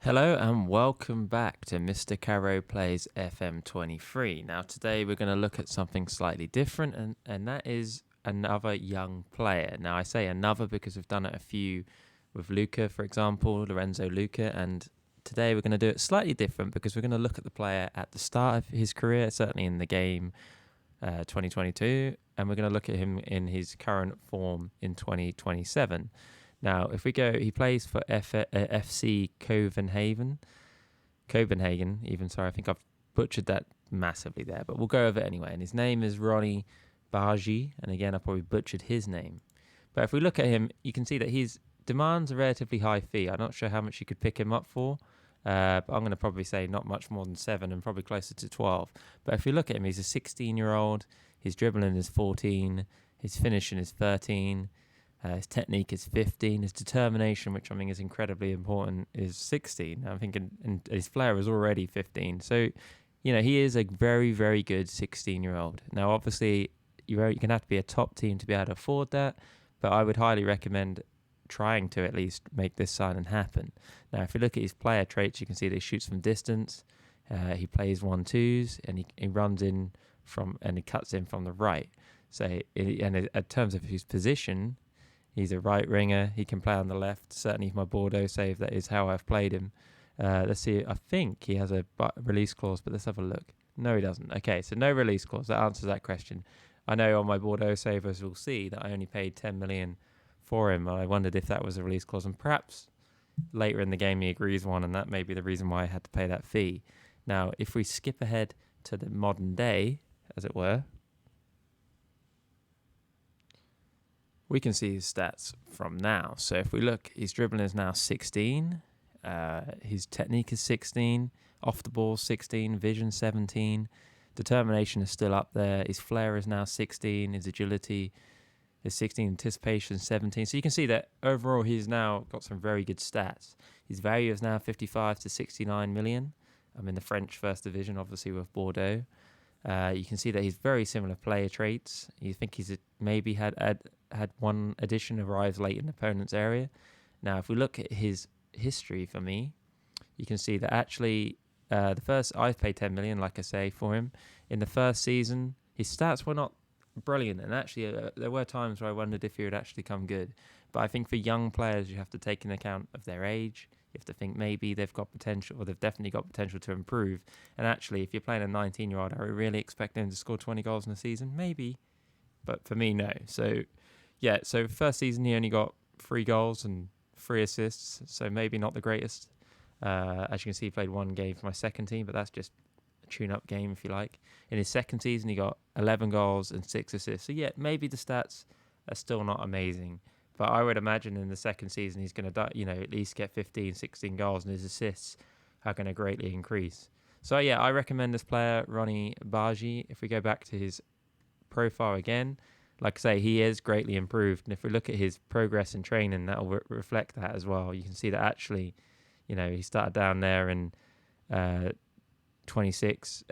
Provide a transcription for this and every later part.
Hello and welcome back to Mr. Caro Plays FM23. Now today we're going to look at something slightly different and that is another young player. Now I say another because we've done it a few with Luca, for example, Lorenzo Luca, and today we're going to do it slightly different because we're going to look at the player at the start of his career, certainly in the game 2022, and we're going to look at him in his current form in 2027. Now, if we go, he plays for FC Copenhagen, sorry, I think I've butchered that massively there, but we'll go over it anyway. And his name is Roony Bardghji, and again, I probably butchered his name. But if we look at him, you can see that he demands a relatively high fee. I'm not sure how much you could pick him up for, but I'm going to probably say not much more than 7 and probably closer to 12. But if we look at him, he's a 16-year-old, his dribbling is 14, his finishing is 13, his technique is 15. His determination, which I think is incredibly important, is 16. I think and his flair is already 15. So, he is a very, very good 16-year-old. Now, obviously, you're going to have to be a top team to be able to afford that. But I would highly recommend trying to at least make this signing happen. Now, if you look at his player traits, you can see that he shoots from distance. He plays 1-2s, and he runs in and he cuts in from the right. So, in terms of his position, he's a right winger. He can play on the left. Certainly, my Bordeaux save, that is how I've played him. Let's see. I think he has a release clause, but let's have a look. No, he doesn't. Okay, so no release clause. That answers that question. I know on my Bordeaux save, as we'll see, that I only paid 10 million for him. I wondered if that was a release clause, and perhaps later in the game he agrees one, and that may be the reason why I had to pay that fee. Now, if we skip ahead to the modern day, as it were, we can see his stats from now. So if we look, his dribbling is now 16. His technique is 16. Off the ball, 16. Vision, 17. Determination is still up there. His flair is now 16. His agility is 16. Anticipation, 17. So you can see that overall he's now got some very good stats. His value is now 55 to 69 million. I'm in the French First Division, obviously, with Bordeaux. You can see that he's very similar player traits. You think he's maybe had one addition, arrives late in the opponent's area. Now, if we look at his history for me, you can see that actually I've paid 10 million, like I say, for him. In the first season, his stats were not brilliant, and actually there were times where I wondered if he would actually come good. But I think for young players, you have to take into account of their age. You have to think maybe they've got potential, or they've definitely got potential to improve. And actually, if you're playing a 19-year-old, are we really expecting him to score 20 goals in a season? Maybe. But for me, no. So, yeah, so first season, he only got 3 goals and 3 assists. So maybe not the greatest. As you can see, he played 1 game for my second team, but that's just a tune-up game, if you like. In his second season, he got 11 goals and 6 assists. So, yeah, maybe the stats are still not amazing. But I would imagine in the second season, he's going to, at least get 15, 16 goals, and his assists are going to greatly increase. So, yeah, I recommend this player, Roony Bardghji. If we go back to his profile again, like I say, he is greatly improved. And if we look at his progress in training, that will reflect that as well. You can see that actually, he started down there in 2026,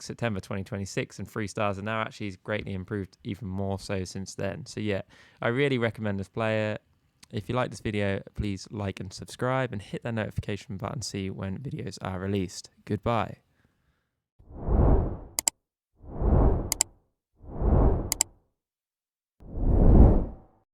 September 2026, and 3 stars, and now actually he's greatly improved even more so since then. So yeah, I really recommend this player. If you like this video, please like and subscribe and hit that notification button to see when videos are released. Goodbye.